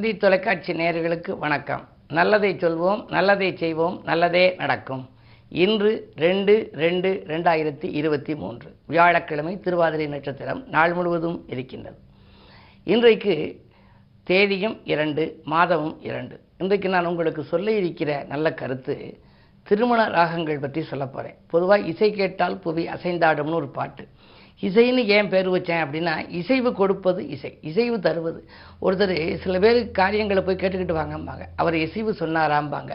தந்தி தொலைக்காட்சி நேயர்களுக்கு வணக்கம். நல்லதை சொல்வோம், நல்லதை செய்வோம், நல்லதே நடக்கும். இன்று 2/2/2023 வியாழக்கிழமை, திருவாதிரை நட்சத்திரம் நாள் முழுவதும் இருக்கின்றது. இன்றைக்கு தேதியும் 2, மாதமும் 2. இன்றைக்கு நான் உங்களுக்கு சொல்ல இருக்கிற நல்ல கருத்து திருமண ராகங்கள் பற்றி சொல்ல போகிறேன். பொதுவாக இசை கேட்டால் புவி அசைந்தாடும்னு ஒரு பாட்டு. இசைன்னு ஏன் பேர் வச்சேன் அப்படின்னா, இசைவு கொடுப்பது இசை, இசைவு தருவது. ஒருத்தர் சில பேர் காரியங்களை போய் கேட்டுக்கிட்டு வாங்கம்பாங்க, அவர் இசைவு சொன்னாராம்பாங்க,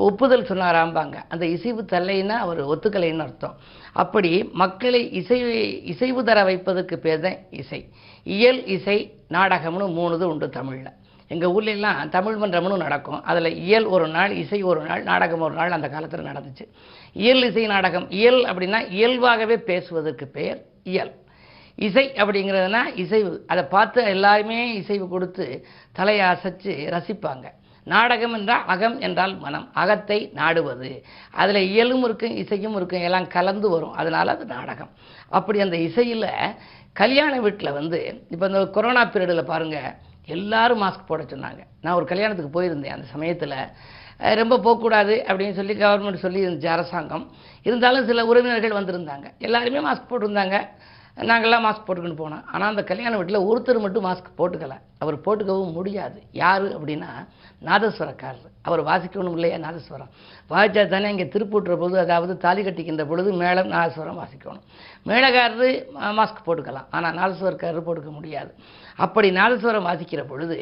ஒப்புதல் சொன்னாராம்பாங்க. அந்த இசைவு தரலைன்னா அவர் ஒத்துக்கலைன்னு அர்த்தம். அப்படி மக்களை இசைவு தர வைப்பதற்கு பேர் தான் இசை. இயல், இசை, நாடகம்னு 3 உண்டு தமிழில். எங்கள் ஊர்லெல்லாம் தமிழ் மன்றம்னு நடக்கும். அதில் இயல் ஒரு நாள், இசை ஒரு நாள், நாடகம் ஒரு நாள் அந்த காலத்தில் நடந்துச்சு. இயல், இசை, நாடகம். இயல் அப்படின்னா இயல்பாகவே பேசுவதற்கு பெயர் இயல். இசை அப்படிங்கிறதுனா இசைவு, அதை பார்த்து எல்லாருமே இசைவு கொடுத்து தலையை அசைச்சு ரசிப்பாங்க. நாடகம் என்றால் அகம் என்றால் மனம், அகத்தை நாடுவது. அதில் இயலும் இருக்கும், இசையும் இருக்கும், எல்லாம் கலந்து வரும், அதனால் அது நாடகம். அப்படி அந்த இசையில் கல்யாண வீட்டில் இப்போ இந்த கொரோனா பீரியடில் பாருங்கள், எல்லாரும் மாஸ்க் போட சொன்னாங்க. நான் ஒரு கல்யாணத்துக்கு போயிருந்தேன். அந்த சமயத்தில் ரொம்ப போகக்கூடாது அப்படின்னு சொல்லி கவர்மெண்ட் சொல்லி இருந்துச்சு, அரசாங்கம். இருந்தாலும் சில உறவினர்கள் வந்திருந்தாங்க, எல்லாருமே மாஸ்க் போட்டிருந்தாங்க. நாங்கள்லாம் மாஸ்க் போட்டுக்கின்னு போனோம். ஆனால் அந்த கல்யாண வீட்டில் ஒருத்தர் மட்டும் மாஸ்க் போட்டுக்கலை. அவர் போட்டுக்கவும் முடியாது. யார் அப்படின்னா நாதஸ்வரக்காரர். அவர் வாசிக்கணும் இல்லையா நாதஸ்வரம். வாசித்தா தானே இங்கே திருப்பூட்டுற போது, அதாவது தாலி கட்டிக்கின்ற பொழுது மேளம் நாதஸ்வரம் வாசிக்கணும். மேளக்காரரு மாஸ்க் போட்டுக்கலாம், ஆனால் நாதஸ்வரக்காரர் போட்டுக்க முடியாது. அப்படி நாதஸ்வரம் வாசிக்கிற பொழுது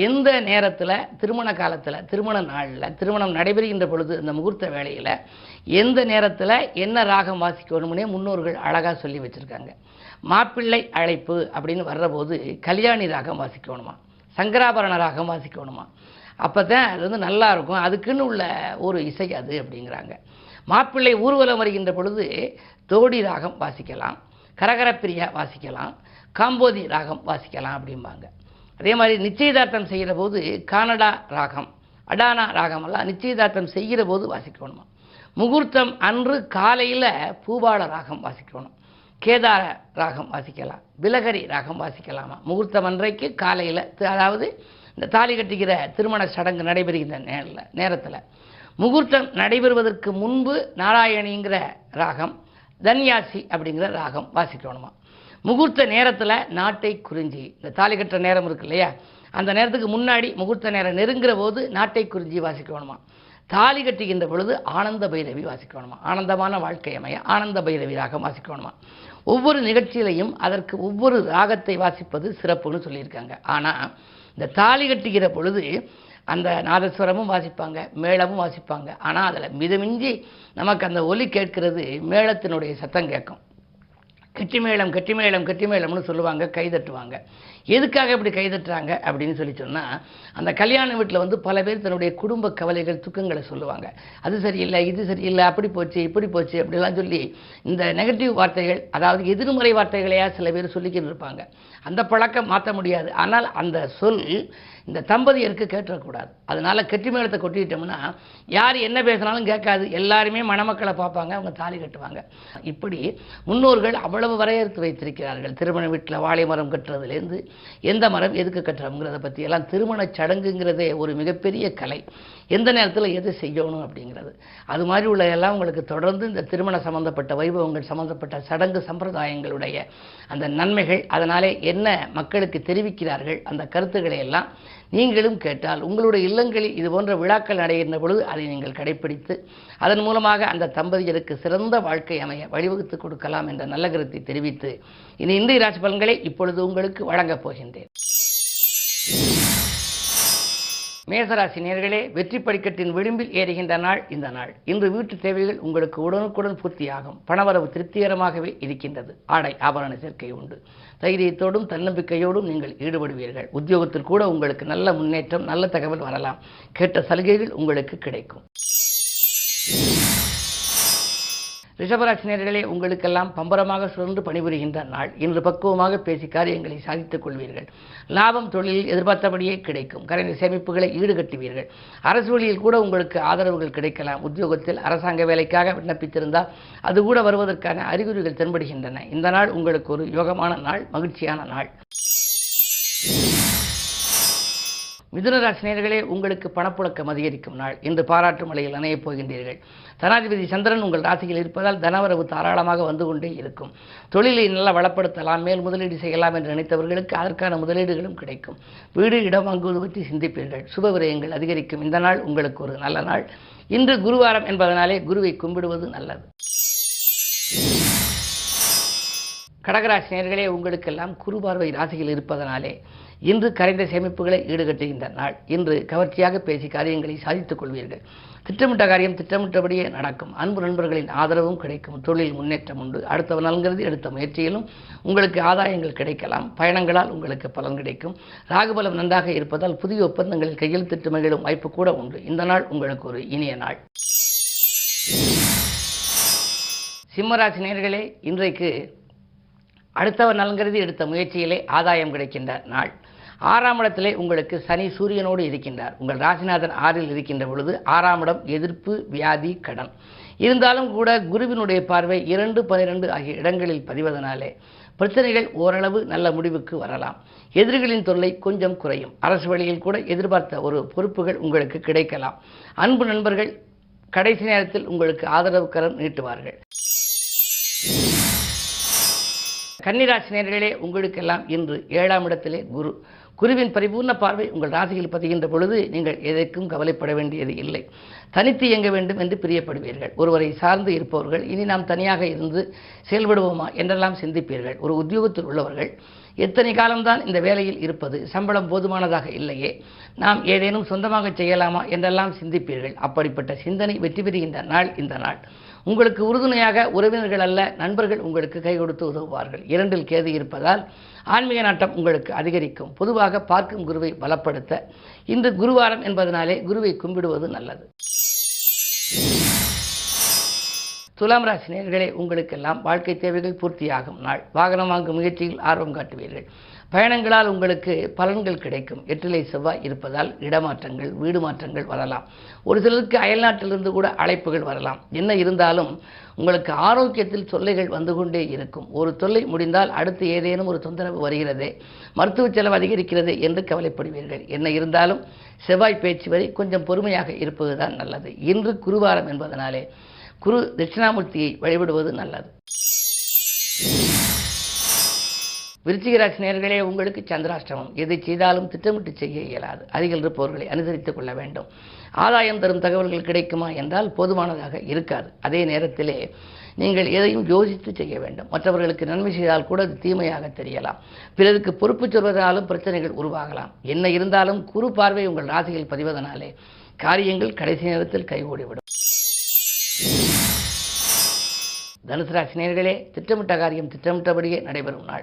எந்த நேரத்தில், திருமண காலத்தில், திருமண நாளில், திருமணம் நடைபெறுகின்ற பொழுது, இந்த முகூர்த்த வேளையில் எந்த நேரத்தில் என்ன ராகம் வாசிக்கணும்னே முன்னோர்கள் அழகாக சொல்லி வச்சுருக்காங்க. மாப்பிள்ளை அழைப்பு அப்படின்னு வர்றபோது கல்யாணி ராகம் வாசிக்கணுமா, சங்கராபரண ராகம் வாசிக்கணுமா. அப்போ தான் அது நல்லா இருக்கும், அதுக்குன்னு உள்ள ஒரு இசை அது அப்படிங்கிறாங்க. மாப்பிள்ளை ஊர்வலம் வருகின்ற பொழுது தோடி ராகம் வாசிக்கலாம், கரகரப்பிரியா வாசிக்கலாம், காம்போதி ராகம் வாசிக்கலாம் அப்படிம்பாங்க. அதே மாதிரி நிச்சயதார்த்தம் செய்கிற போது கானடா ராகம், அடானா ராகமெல்லாம் நிச்சயதார்த்தம் செய்கிற போது வாசிக்கணுமா. முகூர்த்தம் அன்று காலையில் பூபால ராகம் வாசிக்கணும், கேதார ராகம் வாசிக்கலாம், பிலகரி ராகம் வாசிக்கலாமா. முகூர்த்தம் அன்றைக்கு காலையில், அதாவது இந்த தாலி கட்டிக்கிற திருமண சடங்கு நடைபெறுகின்ற நேரத்தில், முகூர்த்தம் நடைபெறுவதற்கு முன்பு நாராயணிங்கிற ராகம், தன்யாசி அப்படிங்கிற ராகம் வாசிக்கணுமா. முகூர்த்த நேரத்தில் நாட்டை குறிஞ்சி, இந்த தாலி கட்டுற நேரம் இருக்கு இல்லையா, அந்த நேரத்துக்கு முன்னாடி முகூர்த்த நேரம் நெருங்குற போது நாட்டை குறிஞ்சி வாசிக்கணுமா. தாலி கட்டுகின்ற பொழுது ஆனந்த பைரவி வாசிக்கணுமா. ஆனந்தமான வாழ்க்கை அமைய ஆனந்த பைரவி ராகம் வாசிக்கணுமா. ஒவ்வொரு நிகழ்ச்சியிலையும் அதற்கு ஒவ்வொரு ராகத்தை வாசிப்பது சிறப்புன்னு சொல்லியிருக்காங்க. ஆனால் இந்த தாலி கட்டுகிற பொழுது அந்த நாதஸ்வரமும் வாசிப்பாங்க, மேளமும் வாசிப்பாங்க. ஆனால் அதில் மிதமிஞ்சி நமக்கு அந்த ஒலி கேட்கிறது மேளத்தினுடைய சத்தம் கேட்கும். கெட்டிமேளம் கெட்டிமேளம் கெட்டிமேளம்னு சொல்லுவாங்க, கைதட்டுவாங்க. எதுக்காக இப்படி கைதட்டுறாங்க அப்படின்னு சொன்னால், அந்த கல்யாண வீட்டில் பல பேர் தன்னுடைய குடும்ப கவலைகள், துக்கங்களை சொல்லுவாங்க. அது சரியில்லை, இது சரியில்லை, அப்படி போச்சு, இப்படி போச்சு அப்படிலாம் சொல்லி இந்த நெகட்டிவ் வார்த்தைகள், அதாவது எதிர்மறை வார்த்தைகளையா சில பேர் சொல்லிக்கிட்டு இருப்பாங்க. அந்த பழக்கம் மாற்ற முடியாது. ஆனால் அந்த சொல் இந்த தம்பதியருக்கு கேட்டக்கூடாது. அதனால் கெட்டிமேளத்தை கொட்டிட்டோம்னா யார் என்ன பேசினாலும் கேட்காது, எல்லாருமே மணமக்களை பார்ப்பாங்க, அவங்க தாலி கட்டுவாங்க. இப்படி முன்னோர்கள் அவ்வளவு வரையறுத்து வைத்திருக்கிறார்கள். திருமண வீட்டில் வாழை மரம் கட்டுறதுலேருந்து எந்த மரம் எதுக்கு கட்டுறோங்கிறத பற்றி எல்லாம். திருமண சடங்குங்கிறதே ஒரு மிகப்பெரிய கலை. எந்த நேரத்தில் எது செய்யணும் அப்படிங்கிறது. அது மாதிரி உள்ள எல்லாம் உங்களுக்கு தொடர்ந்து இந்த திருமண சம்பந்தப்பட்ட வைபவங்கள், சம்பந்தப்பட்ட சடங்கு சம்பிரதாயங்களுடைய அந்த நன்மைகள், அதனாலே என்ன மக்களுக்கு தெரிவிக்கிறார்கள், அந்த கருத்துக்களை எல்லாம் நீங்களும் கேட்டால், உங்களுடைய இல்லங்களில் இது போன்ற விழாக்கள் நடைகின்ற பொழுது அதை நீங்கள் கடைப்பிடித்து அதன் மூலமாக அந்த தம்பதியருக்கு சிறந்த வாழ்க்கை அமைய வழிவகுத்து கொடுக்கலாம் என்ற நல்ல கருத்தை தெரிவித்து இன்றைய ராசி பலன்களை இப்பொழுது உங்களுக்கு வழங்கப் போகின்றேன். மேசராசி நேயர்களே, வெற்றி படிக்கட்டின் விளிம்பில் ஏறுகின்ற நாள் இந்த நாள். இன்று வீட்டு தேவைகள் உங்களுக்கு உடனுக்குடன் பூர்த்தியாகும். பணவரவு திருப்திகரமாகவே இருக்கின்றது. ஆடை ஆபரண சேர்க்கை உண்டு. தைரியத்தோடும் தன்னம்பிக்கையோடும் நீங்கள் ஈடுபடுவீர்கள். உத்தியோகத்தில் கூட உங்களுக்கு நல்ல முன்னேற்றம், நல்ல தகவல் வரலாம். கேட்ட சலுகைகள் உங்களுக்கு கிடைக்கும். ரிஷபராசி நேயர்களே, உங்களுக்கெல்லாம் பம்பரமாக சுழன்று பணிபுரிகின்ற நாள். இன்று பக்குவமாக பேசி காரியங்களை சாதித்துக் கொள்வீர்கள். லாபம் தொழிலில் எதிர்பார்த்தபடியே கிடைக்கும். கரைந்த சேமிப்புகளை ஈடுகட்டுவீர்கள். அரசு வழியில் கூட உங்களுக்கு ஆதரவுகள் கிடைக்கலாம். உத்தியோகத்தில் அரசாங்க வேலைக்காக விண்ணப்பித்திருந்தால் அது கூட வருவதற்கான அறிகுறிகள் தென்படுகின்றன. இந்த நாள் உங்களுக்கு ஒரு யோகமான நாள், மகிழ்ச்சியான நாள். மிதுன ராசி நேயர்களே, உங்களுக்கு பணப்புழக்கம் அதிகரிக்கும் நாள். இன்று பாராட்டு மழையில் நனையப் போகின்றீர்கள். தனாதிபதி சந்திரன் உங்கள் ராசியில் இருப்பதால் தனவரவு தாராளமாக வந்து கொண்டே இருக்கும். தொழிலை நல்லா வளப்படுத்தலாம், மேல் முதலீடு செய்யலாம் என்று நினைத்தவர்களுக்கு அதற்கான முதலீடுகளும் கிடைக்கும். வீடு இடம் வாங்குவது பற்றி சிந்திப்பீர்கள். சுப விரயங்கள் அதிகரிக்கும். இந்த நாள் உங்களுக்கு ஒரு நல்ல நாள். இன்று குருவாரம் என்பதனாலே குருவை கும்பிடுவது நல்லது. கடகராசி நேயர்களே, உங்களுக்கெல்லாம் குரு பார்வை ராசியில் இருப்பதனாலே இன்று கரைந்த சேமிப்புகளை ஈடுகட்டுகின்ற நாள். இன்று கவர்ச்சியாக பேசி காரியங்களை சாதித்துக் கொள்வீர்கள். திட்டமிட்ட காரியம் திட்டமிட்டபடியே நடக்கும். அன்பு நண்பர்களின் ஆதரவும் கிடைக்கும். தொழில் முன்னேற்றம் உண்டு. அடுத்தவர் நலங்கிறது எடுத்த முயற்சியிலும் உங்களுக்கு ஆதாயங்கள் கிடைக்கலாம். பயணங்களால் உங்களுக்கு பலன் கிடைக்கும். ராகுபலம் நன்றாக இருப்பதால் புதிய ஒப்பந்தங்களில் கையெழுத்திட்டு மகிழும் வாய்ப்பு கூட உண்டு. இந்த நாள் உங்களுக்கு ஒரு இனிய நாள். சிம்மராசி நேயர்களே, இன்றைக்கு அடுத்தவர் நலன்கருதி எடுத்த முயற்சியிலே ஆதாயம் கிடைக்கின்ற நாள். 6ஆம் இடத்திலே உங்களுக்கு சனி சூரியனோடு இருக்கின்றார். உங்கள் ராசிநாதன் 6இல் இருக்கின்ற பொழுது 6ஆம் இடம் எதிர்ப்பு, வியாதி, கடன். இருந்தாலும் கூட குருவினுடைய பார்வை 2, 12 ஆகிய இடங்களில் பதிவதனாலே பிரச்சனைகள் ஓரளவு நல்ல முடிவுக்கு வரலாம். எதிரிகளின் தொல்லை கொஞ்சம் குறையும். அரசு வழியில் கூட எதிர்பார்த்த ஒரு பொறுப்புகள் உங்களுக்கு கிடைக்கலாம். அன்பு நண்பர்கள் கடைசி நேரத்தில் உங்களுக்கு ஆதரவு கரம் நீட்டுவார்கள். கன்னிராசி நேயர்களே, உங்களுக்கெல்லாம் இன்று 7ஆம் இடத்திலே குருவின் பரிபூர்ண பார்வை உங்கள் ராசியில் பதிகின்ற பொழுது நீங்கள் எதற்கும் கவலைப்பட வேண்டியது இல்லை. தனித்து இயங்க வேண்டும் என்று பிரியப்படுவீர்கள். ஒருவரை சார்ந்து இருப்பவர்கள் இனி நாம் தனியாக இருந்து செயல்படுவோமா என்றெல்லாம் சிந்திப்பீர்கள். ஒரு உத்தியோகத்தில் உள்ளவர்கள் எத்தனை காலம்தான் இந்த வேலையில் இருப்பது, சம்பளம் போதுமானதாக இல்லையே, நாம் ஏதேனும் சொந்தமாக செய்யலாமா என்றெல்லாம் சிந்திப்பீர்கள். அப்படிப்பட்ட சிந்தனை வெற்றி பெறுகின்ற நாள் இந்த நாள். உங்களுக்கு உறுதுணையாக உறவினர்கள் அல்ல, நண்பர்கள் உங்களுக்கு கை கொடுத்து உதவுவார்கள். 2இல் கேது இருப்பதால் ஆன்மீக நாட்டம் உங்களுக்கு அதிகரிக்கும். பொதுவாக பார்க்கும் குருவை பலப்படுத்த இன்று குருவாரம் என்பதனாலே குருவை கும்பிடுவது நல்லது. துலாம் ராசி நேயர்களே, உங்களுக்கெல்லாம் வாழ்க்கை தேவைகள் பூர்த்தியாகும் நாள். வாகனம் வாங்கும் முயற்சியில் ஆர்வம் காட்டுவீர்கள். பயணங்களால் உங்களுக்கு பலன்கள் கிடைக்கும். 8இலே செவ்வாய் இருப்பதால் இடமாற்றங்கள், வீடு மாற்றங்கள் வரலாம். ஒரு சிலருக்கு அயல்நாட்டிலிருந்து கூட அழைப்புகள் வரலாம். என்ன இருந்தாலும் உங்களுக்கு ஆரோக்கியத்தில் தொல்லைகள் வந்து கொண்டே இருக்கும். ஒரு தொல்லை முடிந்தால் அடுத்து ஏதேனும் ஒரு தொந்தரவு வருகிறதே, மருத்துவ செலவு அதிகரிக்கிறது என்று கவலைப்படுவீர்கள். என்ன இருந்தாலும் செவ்வாய் பேச்சு வரை கொஞ்சம் பொறுமையாக இருப்பதுதான் நல்லது. இன்று குருவாரம் என்பதனாலே குரு தட்சிணாமூர்த்தியை வழிபடுவது நல்லது. விருச்சிக ராசி நேயர்களே, உங்களுக்கு சந்திராஷ்டமம். எதை செய்தாலும் திட்டமிட்டு செய்ய இயலாது. அருகில் இருப்பவர்களை அனுசரித்துக் கொள்ள வேண்டும். ஆதாயம் தரும் தகவல்கள் கிடைக்குமா என்றால் போதுமானதாக இருக்காது. அதே நேரத்திலே நீங்கள் எதையும் யோசித்து செய்ய வேண்டும். மற்றவர்களுக்கு நன்மை செய்தால் கூட அது தீமையாக தெரியலாம். பிறருக்கு பொறுப்பு சொல்வதனாலும் பிரச்சனைகள் உருவாகலாம். என்ன இருந்தாலும் குரு பார்வை உங்கள் ராசியில் பதிவதனாலே காரியங்கள் கடைசி நேரத்தில் கைகூடிவிடும். தனுசு ராசி நேயர்களே, திட்டமிட்ட காரியம் திட்டமிட்டபடியே நடைபெறும் நாள்.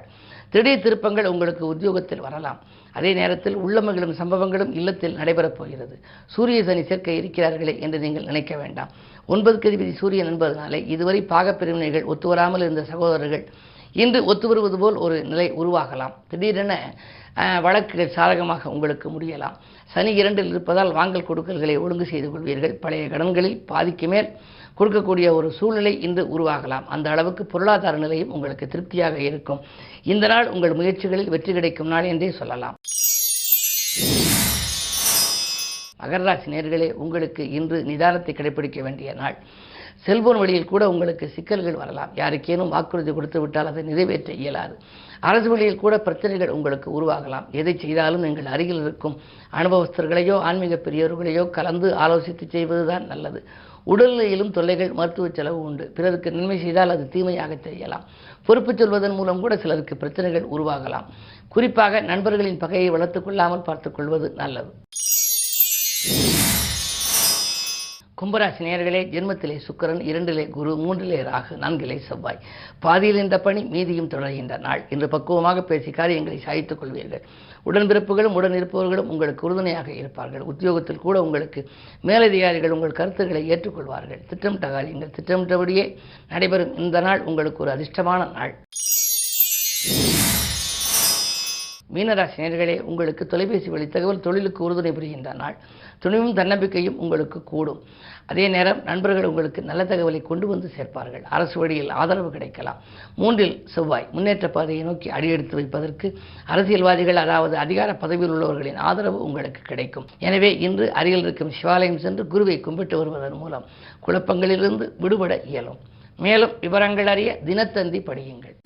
திடீர் திருப்பங்கள் உங்களுக்கு உத்தியோகத்தில் வரலாம். அதே நேரத்தில் உள்ளமகளும் சம்பவங்களும் இல்லத்தில் நடைபெறப் போகிறது. சூரிய சனி சேர்க்கை இருக்கிறார்களே என்று நீங்கள் நினைக்க வேண்டாம். 9க்கு அதிபதி சூரியன் என்பதனாலே இதுவரை பாகப்பிரிவினைகள் ஒத்துவராமல் இருந்த சகோதரர்கள் இன்று ஒத்துவருவது போல் ஒரு நிலை உருவாகலாம். திடீரென வழக்குகள் சாதகமாக உங்களுக்கு முடியலாம். சனி 2இல் இருப்பதால் வாங்கல் கொடுக்கல்களை ஒழுங்கு செய்து கொள்வீர்கள். பழைய கடன்களில் பாதிக்கு மேல் கொடுக்கக்கூடிய ஒரு சூழ்நிலை இன்று உருவாகலாம். அந்த அளவுக்கு பொருளாதார நிலையும் உங்களுக்கு திருப்தியாக இருக்கும். இந்த நாள் உங்கள் முயற்சிகளில் வெற்றி கிடைக்கும் நாள் என்றே சொல்லலாம். மகர ராசி நேயர்களே, உங்களுக்கு இன்று நிதானத்தை கடைபிடிக்க வேண்டிய நாள். செல்போன் வழியில் கூட உங்களுக்கு சிக்கல்கள் வரலாம். யாருக்கேனும் வாக்குறுதி கொடுத்து விட்டால் அதை நிறைவேற்ற இயலாது. அரசு வழியில் கூட பிரச்சனைகள் உங்களுக்கு உருவாகலாம். எதை செய்தாலும் நீங்கள் அருகில் இருக்கும் அனுபவஸ்தர்களையோ ஆன்மீக பெரியவர்களையோ கலந்து ஆலோசித்து செய்வதுதான் நல்லது. உடல்நிலையிலும் தொல்லைகள், மருத்துவ செலவு உண்டு. பிறருக்கு நன்மை செய்தால் அது தீமையாக தெரியலாம். பொறுப்பு சொல்வதன் மூலம் கூட சிலருக்கு பிரச்சனைகள் உருவாகலாம். குறிப்பாக நண்பர்களின் பகையை வளர்த்துக் கொள்ளாமல் பார்த்துக் கொள்வது நல்லது. கும்பராசி நேயர்களே, ஜென்மத்திலே சுக்கிரன், 2இலே குரு, 3இலே ராகு, 4இலே செவ்வாய். பாதியில் இந்த பணி மீதியும் தொடர்கின்ற நாள். இன்று பக்குவமாக பேசி காரியங்களை சாதித்துக் கொள்வீர்கள். உடன்பிறப்புகளும் உடன் இருப்பவர்களும் உங்களுக்கு உறுதுணையாக இருப்பார்கள். உத்தியோகத்தில் கூட உங்களுக்கு மேலதிகாரிகள் உங்கள் கருத்துக்களை ஏற்றுக்கொள்வார்கள். திட்டமிட்ட காரியங்கள் திட்டமிட்டபடியே நடைபெறும். இந்த நாள் உங்களுக்கு ஒரு அதிர்ஷ்டமான நாள். மீனராசி நேயர்களே, உங்களுக்கு தொலைபேசி வழி தகவல் தொழிலுக்கு உறுதுணை புரிகின்ற நாள். துணிவும் தன்னம்பிக்கையும் உங்களுக்கு கூடும். அதே நேரம் நண்பர்கள் உங்களுக்கு நல்ல தகவலை கொண்டு வந்து சேர்ப்பார்கள். அரசு வழியில் ஆதரவு கிடைக்கலாம். 3இல் செவ்வாய் முன்னேற்ற பாதையை நோக்கி அடியெடுத்து வைப்பதற்கு அரசியல்வாதிகள், அதாவது அதிகார பதவியில் உள்ளவர்களின் ஆதரவு உங்களுக்கு கிடைக்கும். எனவே இன்று அருகில் இருக்கும் சிவாலயம் சென்று குருவை கும்பிட்டு வருவதன் மூலம் குழப்பங்களிலிருந்து விடுபட இயலும். மேலும் விவரங்கள் அறிய தினத்தந்தி படியுங்கள்.